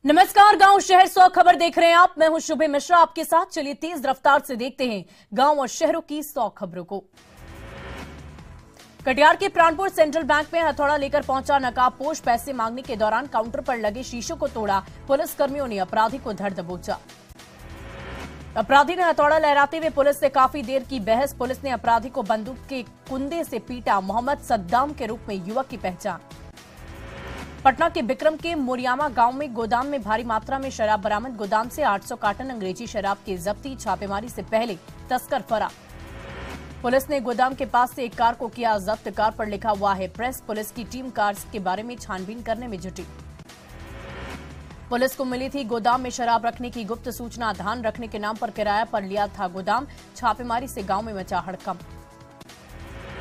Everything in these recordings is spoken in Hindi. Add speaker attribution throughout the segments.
Speaker 1: नमस्कार, गांव शहर 100 खबर देख रहे हैं आप। मैं हूं शुभे मिश्रा आपके साथ। चलिए तेज रफ्तार से देखते हैं गांव और शहरों की 100 खबरों को। कटिहार के प्राणपुर सेंट्रल बैंक में हथौड़ा लेकर पहुंचा नकाबपोश, पैसे मांगने के दौरान काउंटर पर लगे शीशों को तोड़ा। पुलिसकर्मियों ने अपराधी को धर दबोचा। अपराधी ने हथौड़ा लहराते हुए पुलिस से काफी देर की बहस। पुलिस ने अपराधी को बंदूक के कुंदे से पीटा। मोहम्मद सद्दाम के रूप में युवक की पहचान। पटना के बिक्रम के मोरियामा गांव में गोदाम में भारी मात्रा में शराब बरामद। गोदाम से 800 कार्टन अंग्रेजी शराब की जब्ती। छापेमारी से पहले तस्कर फरार। पुलिस ने गोदाम के पास से एक कार को किया जब्त। कार पर लिखा हुआ है प्रेस। पुलिस की टीम कार के बारे में छानबीन करने में जुटी। पुलिस को मिली थी गोदाम में शराब रखने की गुप्त सूचना। धान रखने के नाम पर किराया पर लिया था गोदाम। छापेमारी से गांव में मचा हड़कंप।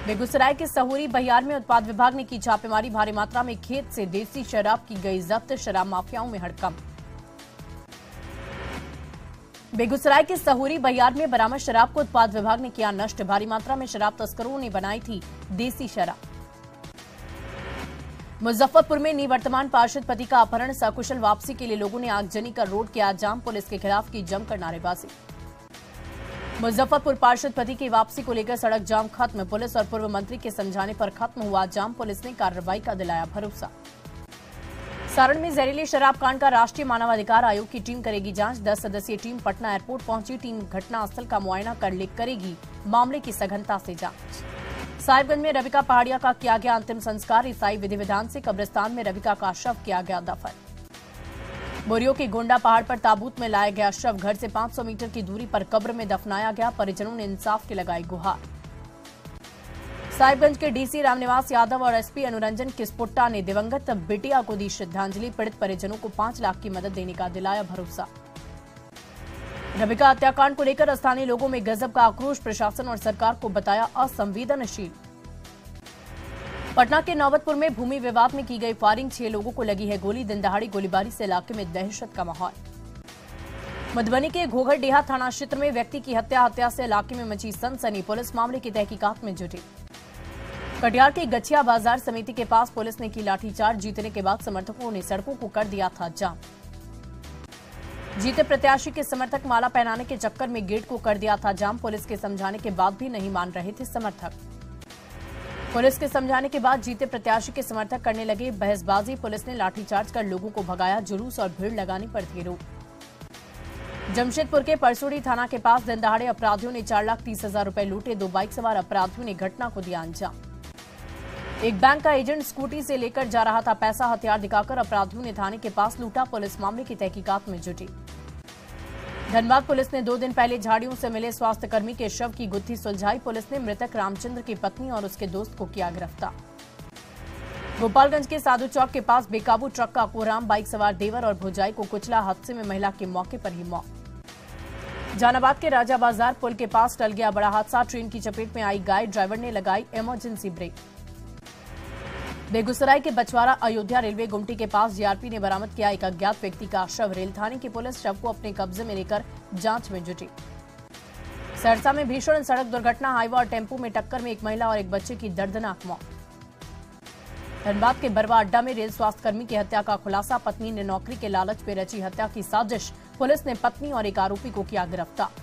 Speaker 1: बेगूसराय के सहूरी बहियार में उत्पाद विभाग ने की छापेमारी। भारी मात्रा में खेत से देसी शराब की गई जब्त। शराब माफियाओं में हड़कंप। बेगूसराय के सहूरी बहियार में बरामद शराब को उत्पाद विभाग ने किया नष्ट। भारी मात्रा में शराब तस्करों ने बनाई थी देसी शराब। मुजफ्फरपुर में निवर्तमान पार्षद पति का अपहरण। सकुशल वापसी के लिए लोगों ने आगजनी कर रोड किया जाम। पुलिस के खिलाफ की जमकर नारेबाजी। मुजफ्फरपुर पार्षद पति की वापसी को लेकर सड़क जाम खत्म। पुलिस और पूर्व मंत्री के समझाने पर खत्म हुआ जाम। पुलिस ने कार्रवाई का दिलाया भरोसा। सारण में जहरीली शराब कांड का राष्ट्रीय मानवाधिकार आयोग की टीम करेगी जांच। 10 सदस्यीय टीम पटना एयरपोर्ट पहुंची। टीम घटनास्थल का मुआयना कर करेगी मामले की सघनता से जांच। साहिबगंज में रविका पहाड़िया का किया गया अंतिम संस्कार। ईसाई विधि विधान से कब्रिस्तान में रविका का शव किया गया दफन। बोरियो के गोंडा पहाड़ पर ताबूत में लाया गया शव। घर से 500 मीटर की दूरी पर कब्र में दफनाया गया। परिजनों ने इंसाफ की लगाई गुहार। साहिबगंज के डीसी रामनिवास यादव और एसपी अनुरंजन किस्पोट्टा ने दिवंगत बिटिया को दी श्रद्धांजलि। पीड़ित परिजनों को 5 लाख की मदद देने का दिलाया भरोसा। रविका हत्याकांड को लेकर स्थानीय लोगों में गजब का आक्रोश। प्रशासन और सरकार को बताया असंवेदनशील। पटना के नौबतपुर में भूमि विवाद में की गई फायरिंग। 6 लोगों को लगी है गोली। दिन दहाड़ी गोलीबारी से इलाके में दहशत का माहौल। मधुबनी के घोघरडीहा थाना क्षेत्र में व्यक्ति की हत्या से इलाके में मची सनसनी। पुलिस मामले की तहकीकात में जुटी। कटिहार के गछिया बाजार समिति के पास पुलिस ने की लाठीचार्ज। जीतने के बाद समर्थकों ने सड़कों को कर दिया था जाम। जीते प्रत्याशी के समर्थक माला पहनाने के चक्कर में गेट को कर दिया था जाम। पुलिस के समझाने के बाद भी नहीं मान रहे थे समर्थक। पुलिस के समझाने के बाद जीते प्रत्याशी के समर्थक करने लगे बहसबाजी। पुलिस ने लाठीचार्ज कर लोगों को भगाया। जुलूस और भीड़ लगाने पर थी रोक। जमशेदपुर के परसोड़ी थाना के पास दिन दहाड़े अपराधियों ने 4,30,000 रुपए लूटे। 2 बाइक सवार अपराधियों ने घटना को दिया अंजाम। एक बैंक का एजेंट स्कूटी से लेकर जा रहा था पैसा। हथियार दिखाकर अपराधियों ने थाने के पास लूटा। पुलिस मामले की तहकीकात में जुटी। धनबाद पुलिस ने 2 दिन पहले झाड़ियों से मिले स्वास्थ्यकर्मी के शव की गुत्थी सुलझाई। पुलिस ने मृतक रामचंद्र की पत्नी और उसके दोस्त को किया गिरफ्तार। गोपालगंज के साधु चौक के पास बेकाबू ट्रक का कोहराम। बाइक सवार देवर और भौजाई को कुचला। हादसे में महिला की मौके पर ही मौत। जहानाबाद के राजा बाजार पुल के पास टल गया बड़ा हादसा। ट्रेन की चपेट में आई गाय। ड्राइवर ने लगाई इमरजेंसी ब्रेक। बेगूसराय के बछवाड़ा अयोध्या रेलवे गुमटी के पास जीआरपी ने बरामद किया एक अज्ञात व्यक्ति का शव। रेल थाने की पुलिस शव को अपने कब्जे में लेकर जांच में जुटी। सहरसा में भीषण सड़क दुर्घटना। हाईवा और टेम्पो में टक्कर में एक महिला और एक बच्चे की दर्दनाक मौत। धनबाद के बरवा अड्डा में रेल स्वास्थ्यकर्मी की हत्या का खुलासा। पत्नी ने नौकरी के लालच में रची हत्या की साजिश। पुलिस ने पत्नी और एक आरोपी को किया गिरफ्तार।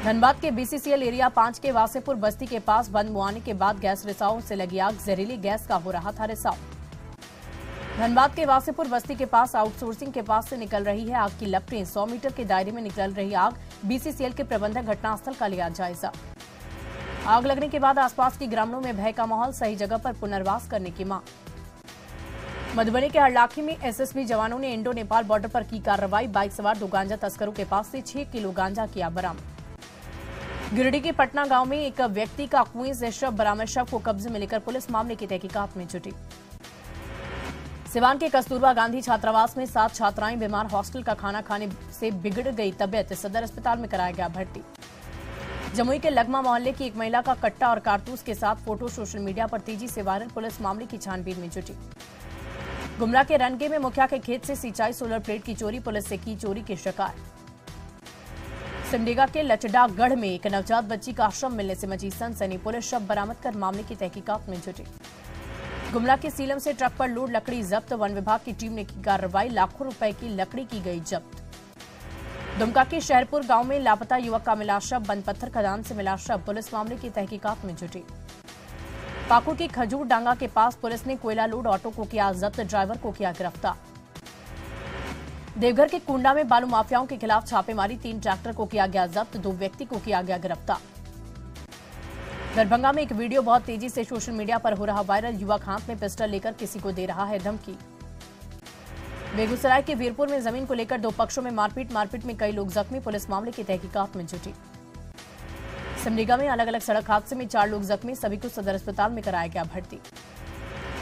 Speaker 1: धनबाद के बीसीसीएल एरिया 5 के वासेपुर बस्ती के पास बंद मुआने के बाद गैस रिसाव से लगी आग। जहरीली गैस का हो रहा था रिसाव। धनबाद के वासेपुर बस्ती के पास आउटसोर्सिंग के पास से निकल रही है आग की लपटें। 100 मीटर के दायरे में निकल रही आग। बीसीसीएल के प्रबंधक घटनास्थल का लिया जायजा। आग लगने के बाद आसपास के ग्रामीणों में भय का माहौल। सही जगह पर पुनर्वास करने की मांग। मधुबनी के हरलाखी में एसएसबी जवानों ने इंडो नेपाल बॉर्डर पर की कार्रवाई। बाइक सवार 2 गांजा तस्करों के पास से 6 किलो गांजा किया बरामद। गिरिडीह के पटना गांव में एक व्यक्ति का कुएं से शव बरामद। शव को कब्जे में लेकर पुलिस मामले की तहकीकात में जुटी। सिवान के कस्तूरबा गांधी छात्रावास में 7 छात्राएं बीमार। हॉस्टल का खाना खाने से बिगड़ गई तबियत। सदर अस्पताल में कराया गया भर्ती। जमुई के लगमा मोहल्ले की एक महिला का कट्टा और कारतूस के साथ फोटो सोशल मीडिया पर तेजी से वायरल। पुलिस मामले की छानबीन में जुटी। गुमला के रनगे में मुखिया के खेत से सिंचाई सोलर प्लेट की चोरी। पुलिस से की चोरी की शिकायत। सिमडेगा के लचडागढ़ में एक नवजात बच्ची का शव मिलने से मची सनसनी। पुलिस शव बरामद कर मामले की तहकीकात में जुटी। गुमला के सीलम से ट्रक पर लोड लकड़ी जब्त, वन विभाग की टीम ने की कार्रवाई, लाखों रुपए की लकड़ी की गई जब्त। दुमका के शहरपुर गांव में लापता युवक का मिला शव, बंद पत्थर खदान से मिला शव, पुलिस मामले की तहकीकात में जुटी। पाकुड़ की खजूर डांगा के पास पुलिस ने कोयला लोड ऑटो को किया जब्त, ड्राइवर को किया गिरफ्तार। देवघर के कुंडा में बालू माफियाओं के खिलाफ छापेमारी, 3 ट्रैक्टर को किया गया जब्त, 2 व्यक्ति को किया गया गिरफ्तार। दरभंगा में एक वीडियो बहुत तेजी से सोशल मीडिया पर हो रहा वायरल, युवक हाथ में पिस्टल लेकर किसी को दे रहा है धमकी। बेगूसराय के वीरपुर में जमीन को लेकर 2 पक्षों में मारपीट में कई लोग जख्मी, पुलिस मामले की तहकीकात में जुटी। सिमडेगा में अलग अलग सड़क हादसे में 4 लोग जख्मी, सभी को सदर अस्पताल में कराया गया भर्ती।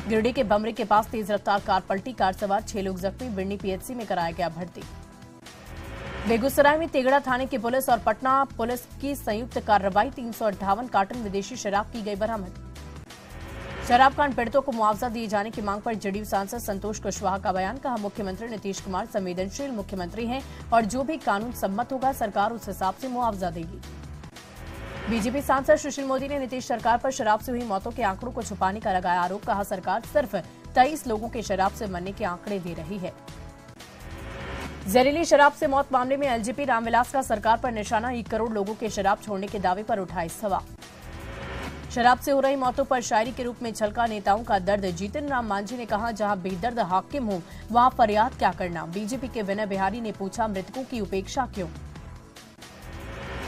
Speaker 1: गिरिडीह के बमरी के पास तेज रफ्तार कार पलटी, कार सवार 6 लोग जख्मी, बिरनी पीएचसी में कराया गया भर्ती। बेगूसराय में तेगड़ा थाने की पुलिस और पटना पुलिस की संयुक्त कार्रवाई, 358 कार्टन विदेशी शराब की गई बरामद। शराब कांड पीड़ितों को मुआवजा दिए जाने की मांग पर जदयू सांसद संतोष कुशवाहा का बयान, कहा मुख्यमंत्री नीतीश कुमार संवेदनशील मुख्यमंत्री हैं और जो भी कानून सम्मत होगा सरकार उस हिसाब से मुआवजा देगी। बीजेपी सांसद सुशील मोदी ने नीतीश सरकार पर शराब से हुई मौतों के आंकड़ों को छुपाने का लगाया आरोप, कहा सरकार सिर्फ 23 लोगों के शराब से मरने के आंकड़े दे रही है। जहरीली शराब से मौत मामले में एलजीपी रामविलास का सरकार पर निशाना, 1 करोड़ लोगों के शराब छोड़ने के दावे पर उठाए सवाल। शराब से हो रही मौतों पर शायरी के रूप में छलका नेताओं का दर्द, जीतन राम मांझी ने कहा जहां बेदर्द हाकिम हो वहां फरियाद क्या करना। बीजेपी के विनय बिहारी ने पूछा मृतकों की उपेक्षा क्यों।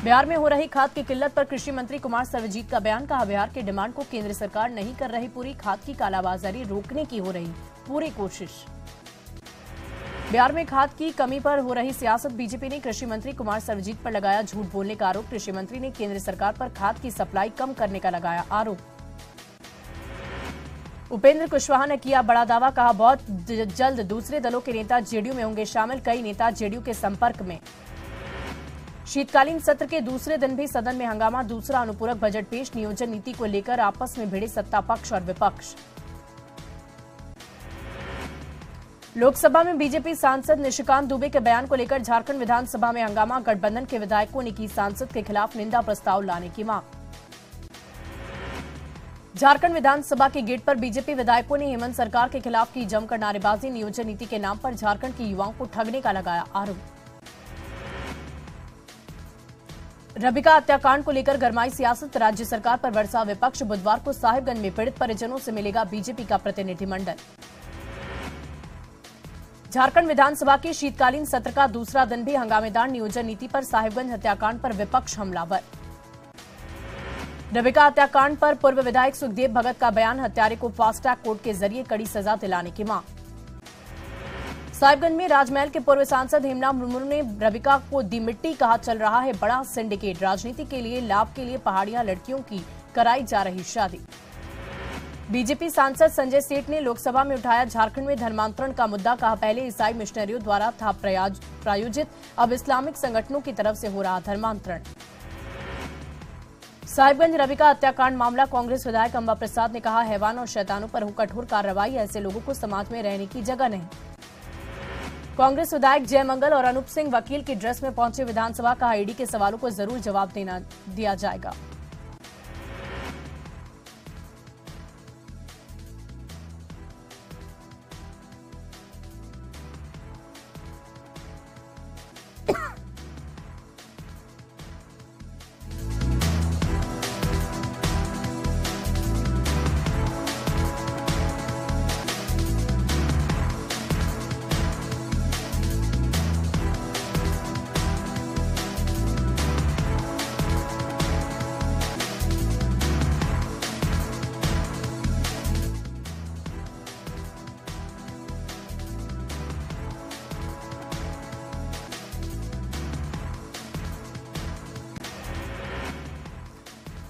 Speaker 1: बिहार में हो रही खाद की किल्लत पर कृषि मंत्री कुमार सर्वजीत का बयान, कहा बिहार की डिमांड को केंद्र सरकार नहीं कर रही पूरी, खाद की कालाबाजारी रोकने की हो रही पूरी कोशिश। बिहार में खाद की कमी पर हो रही सियासत, बीजेपी ने कृषि मंत्री कुमार सर्वजीत पर लगाया झूठ बोलने का आरोप, कृषि मंत्री ने केंद्र सरकार पर खाद की सप्लाई कम करने का लगाया आरोप। उपेंद्र कुशवाहा ने किया बड़ा दावा, कहा बहुत जल्द दूसरे दलों के नेता जेडीयू में होंगे शामिल, कई नेता जेडीयू के संपर्क में। शीतकालीन सत्र के दूसरे दिन भी सदन में हंगामा, दूसरा अनुपूरक बजट पेश, नियोजन नीति को लेकर आपस में भिड़े सत्ता पक्ष और विपक्ष। लोकसभा में बीजेपी सांसद निशिकांत दुबे के बयान को लेकर झारखंड विधानसभा में हंगामा, गठबंधन के विधायकों ने की सांसद के खिलाफ निंदा प्रस्ताव लाने की मांग। झारखंड विधानसभा के गेट पर बीजेपी विधायकों ने हेमंत सरकार के खिलाफ की जमकर नारेबाजी, नियोजन नीति के नाम पर झारखंड के युवाओं को ठगने का लगाया आरोप। रबिका हत्याकांड को लेकर गरमाई सियासत, राज्य सरकार पर बरसा विपक्ष, बुधवार को साहिबगंज में पीड़ित परिजनों से मिलेगा बीजेपी का प्रतिनिधिमंडल। झारखंड विधानसभा के शीतकालीन सत्र का दूसरा दिन भी हंगामेदार, नियोजन नीति पर साहिबगंज हत्याकांड पर विपक्ष हमलावर। रबिका हत्याकांड पर पूर्व विधायक सुखदेव भगत का बयान, हत्यारे को फास्ट ट्रैक कोर्ट के जरिए कड़ी सजा दिलाने की मांग। साहिबगंज में राजमहल के पूर्व सांसद हेमला मुर्मू ने रबिका को दी मिट्टी, कहा चल रहा है बड़ा सिंडिकेट, राजनीति के लिए लाभ के लिए पहाड़ियां लड़कियों की कराई जा रही शादी। बीजेपी सांसद संजय सेठ ने लोकसभा में उठाया झारखंड में धर्मांतरण का मुद्दा, कहा पहले ईसाई मिशनरियों द्वारा था प्रायोजित, अब इस्लामिक संगठनों की तरफ से हो रहा धर्मांतरण। साहिबगंज रबिका हत्याकांड मामला, कांग्रेस विधायक अंबा प्रसाद ने कहा हैवान और शैतानों पर हो कठोर कार्रवाई, ऐसे लोगों को समाज में रहने की जगह नहीं। कांग्रेस विधायक जय मंगल और अनूप सिंह वकील की ड्रेस में पहुंचे विधानसभा, कहा ईडी के सवालों को जरूर जवाब दिया जाएगा।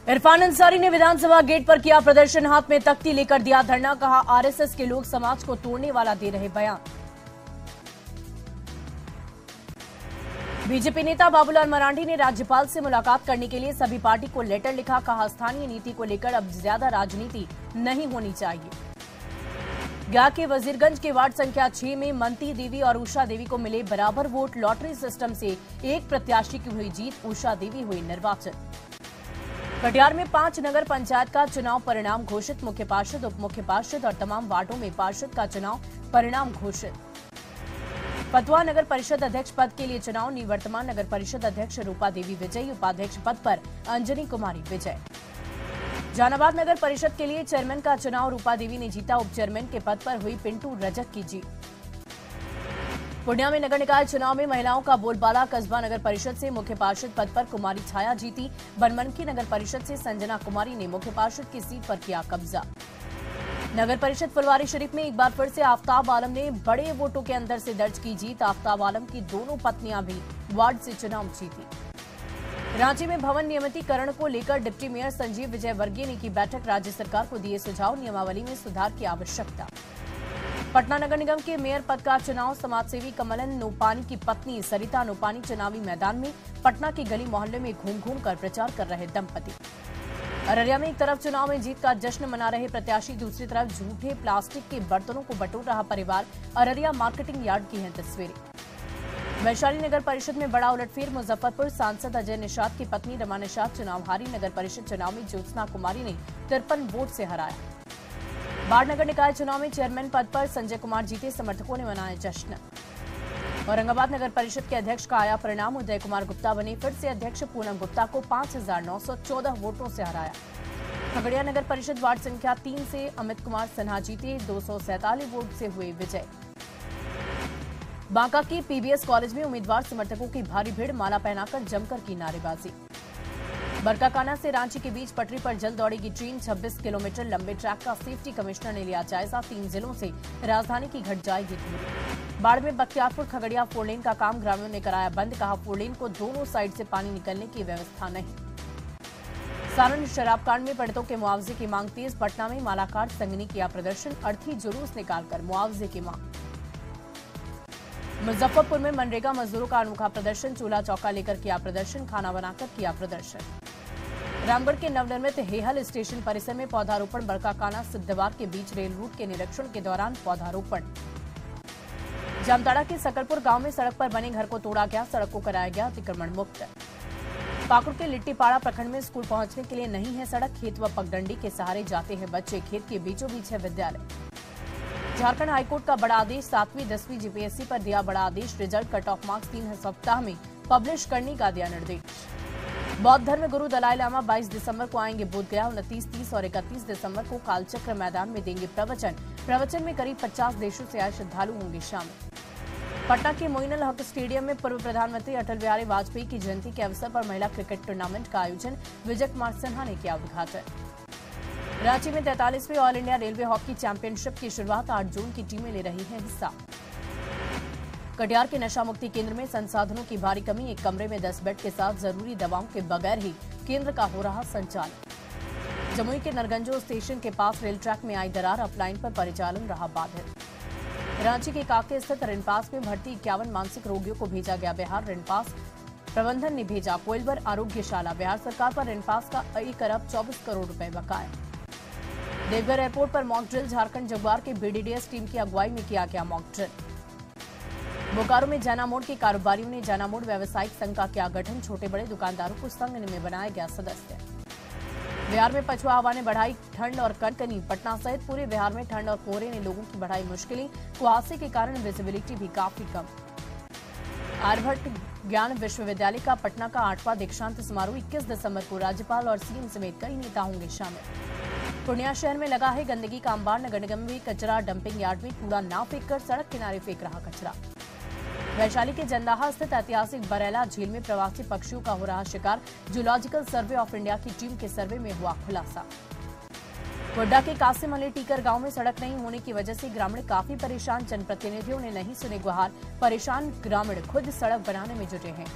Speaker 1: इरफान अंसारी ने विधानसभा गेट पर किया प्रदर्शन, हाथ में तख्ती लेकर दिया धरना, कहा आरएसएस के लोग समाज को तोड़ने वाला दे रहे बयान। बीजेपी नेता बाबूलाल मरांडी ने राज्यपाल से मुलाकात करने के लिए सभी पार्टी को लेटर लिखा, कहा स्थानीय नीति को लेकर अब ज्यादा राजनीति नहीं होनी चाहिए। गया के वजीरगंज के वार्ड संख्या 6 में मंती देवी और उषा देवी को मिले बराबर वोट, लॉटरी सिस्टम से एक प्रत्याशी की हुई जीत, उषा देवी हुई निर्वाचन। कटिहार में 5 नगर पंचायत का चुनाव परिणाम घोषित। मुख्य पार्षद, उप मुख्य पार्षद और तमाम वार्डों में पार्षद का चुनाव परिणाम घोषित। फतुहा नगर परिषद अध्यक्ष पद के लिए चुनाव। निवर्तमान नगर परिषद अध्यक्ष रूपा देवी विजयी। उपाध्यक्ष पद पर अंजनी कुमारी विजय। जहानाबाद नगर परिषद के लिए चेयरमैन का चुनाव रूपा देवी ने जीता। उप चेयरमैन के पद पर हुई पिंटू रजक की जीत। पूर्णिया में नगर निकाय चुनाव में महिलाओं का बोलबाला। कस्बा नगर परिषद से मुख्य पार्षद पद पर कुमारी छाया जीती। बनमनखी नगर परिषद से संजना कुमारी ने मुख्य पार्षद की सीट पर किया कब्जा। नगर परिषद फुलवारी शरीफ में एक बार फिर से आफ्ताब आलम ने बड़े वोटों के अंतर से दर्ज की जीत। आफ्ताब आलम की दोनों पत्नियां भी वार्ड से चुनाव जीती। रांची में भवन नियमितीकरण को लेकर डिप्टी मेयर संजीव विजयवर्गीय ने की बैठक। राज्य सरकार को दिए सुझाव। नियमावली में सुधार की आवश्यकता। पटना नगर निगम के मेयर पद का चुनाव। समाजसेवी कमलन नोपानी की पत्नी सरिता नोपानी चुनावी मैदान में। पटना की गली मोहल्ले में घूम घूम कर प्रचार कर रहे दंपति। अररिया में एक तरफ चुनाव में जीत का जश्न मना रहे प्रत्याशी, दूसरी तरफ झूठे प्लास्टिक के बर्तनों को बटोर रहा परिवार। अररिया मार्केटिंग यार्ड की हैं तस्वीरें। वैशाली नगर परिषद में बड़ा उलटफेर। मुजफ्फरपुर सांसद अजय निषाद की पत्नी रमा निषाद चुनाव हारी। नगर परिषद चुनाव में ज्योत्सना कुमारी ने 53 वोट से हराया। बाढ़ नगर निकाय चुनाव में चेयरमैन पद पर संजय कुमार जीते। समर्थकों ने मनाया जश्न। औरंगाबाद नगर परिषद के अध्यक्ष का आया परिणाम। उदय कुमार गुप्ता बने फिर से अध्यक्ष। पूनम गुप्ता को 5,914 वोटों से हराया। खगड़िया नगर परिषद वार्ड संख्या 3 से अमित कुमार सिन्हा जीते। 247 वोट से हुए विजय। बांका की पीबीएस कॉलेज में उम्मीदवार समर्थकों की भारी भीड़। माला पहनाकर जमकर की नारेबाजी। बरकाकाना से रांची के बीच पटरी पर जल्द दौड़ेगी ट्रेन। 26 किलोमीटर लंबे ट्रैक का सेफ्टी कमिश्नर ने लिया जायजा। 3 जिलों से राजधानी की घट जाएगी दूरी। बाढ़ में बख्तियारपुर खगड़िया फोरलेन का काम ग्रामीणों ने कराया बंद। कहा फोरलेन को दोनों साइड से पानी निकलने की व्यवस्था नहीं। सारण शराब कांड में पीड़ितों के मुआवजे की मांग तेज। पटना में मालाकार संघ ने किया प्रदर्शन। अर्थी जुलूस निकालकर मुआवजे की मांग। मुजफ्फरपुर में मनरेगा मजदूरों का अनोखा प्रदर्शन। चूल्हा चौका लेकर किया प्रदर्शन। खाना बनाकर किया प्रदर्शन। रामगढ़ के नवनिर्मित हेहल स्टेशन परिसर में पौधारोपण। बरकाकाना सिद्धवार के बीच रेल रूट के निरीक्षण के दौरान पौधारोपण। जामताड़ा के सकलपुर गांव में सड़क पर बने घर को तोड़ा गया। सड़क को कराया गया अतिक्रमण मुक्त। पाकुड़ के लिट्टीपाड़ा प्रखंड में स्कूल पहुंचने के लिए नहीं है सड़क। खेत व पगडंडी के सहारे जाते हैं बच्चे। खेत के बीचों बीच है विद्यालय। झारखंड हाईकोर्ट का बड़ा आदेश। 7वीं 10वीं जीपीएससी पर दिया बड़ा आदेश। रिजल्ट कट ऑफ मार्क्स 3 सप्ताह में पब्लिश करने का दिया निर्देश। बौद्ध धर्म गुरु दलाई लामा 22 दिसंबर को आएंगे बोधगया। 29, 30 और 31 दिसंबर को कालचक्र मैदान में देंगे प्रवचन में करीब 50 देशों से आए श्रद्धालु होंगे शामिल। पटना के मोइनुल हक स्टेडियम में पूर्व प्रधानमंत्री अटल बिहारी वाजपेयी की जयंती के अवसर पर महिला क्रिकेट टूर्नामेंट का आयोजन। विजय कुमार सिन्हा ने किया उद्घाटन। रांची में 43वीं all India railway hockey championship की शुरुआत। 8 जून की टीमें ले रही हैं हिस्सा। कटिहार के नशा मुक्ति केंद्र में संसाधनों की भारी कमी। एक कमरे में 10 बेड के साथ जरूरी दवाओं के बगैर ही केंद्र का हो रहा संचालन। जमुई के नरगंजो स्टेशन के पास रेल ट्रैक में आई दरार। अपलाइन पर परिचालन रहा बाधित। रांची के काके स्थित रिनपास में भर्ती 51 मानसिक रोगियों को भेजा गया बिहार। रिनपास प्रबंधन ने भेजा कोइलवर आरोग्यशाला। बिहार सरकार पर रिनपास का 1 अरब 24 करोड़ रुपए बकाया। देवघर एयरपोर्ट पर मॉक ड्रिल। झारखंड जगुआर के बीडीडीएस टीम की अगुवाई में किया गया मॉक ड्रिल। बोकारो में जैना मोड़ के कारोबारियों ने जैना मोड़ व्यावसायिक संघ का किया गठन। छोटे बड़े दुकानदारों को संघ में बनाया गया सदस्य। बिहार में पछुआ हवा ने बढ़ाई ठंड और कनकनी। पटना सहित पूरे बिहार में ठंड और कोहरे ने लोगों की बढ़ाई मुश्किलें। कुहासे के कारण विजिबिलिटी भी काफी कम। आर्यभट्ट ज्ञान विश्वविद्यालय का पटना का 8वां दीक्षांत समारोह 21 दिसंबर को। राज्यपाल और सीएम समेत कई नेता होंगे शामिल। पूर्णिया शहर में लगा है गंदगी का अंबार। नगर निगम में कचरा डंपिंग यार्ड में कूड़ा न फेंककर सड़क किनारे फेंक रहा कचरा। वैशाली के जंदाहा स्थित ऐतिहासिक बरेला झील में प्रवासी पक्षियों का हो रहा शिकार। जूलॉजिकल सर्वे ऑफ इंडिया की टीम के सर्वे में हुआ खुलासा। गोड्डा के कासिम अली टीकर गांव में सड़क नहीं होने की वजह से ग्रामीण काफी परेशान। जनप्रतिनिधियों ने नहीं सुने गुहार। परेशान ग्रामीण खुद सड़क बनाने में जुटे हैं।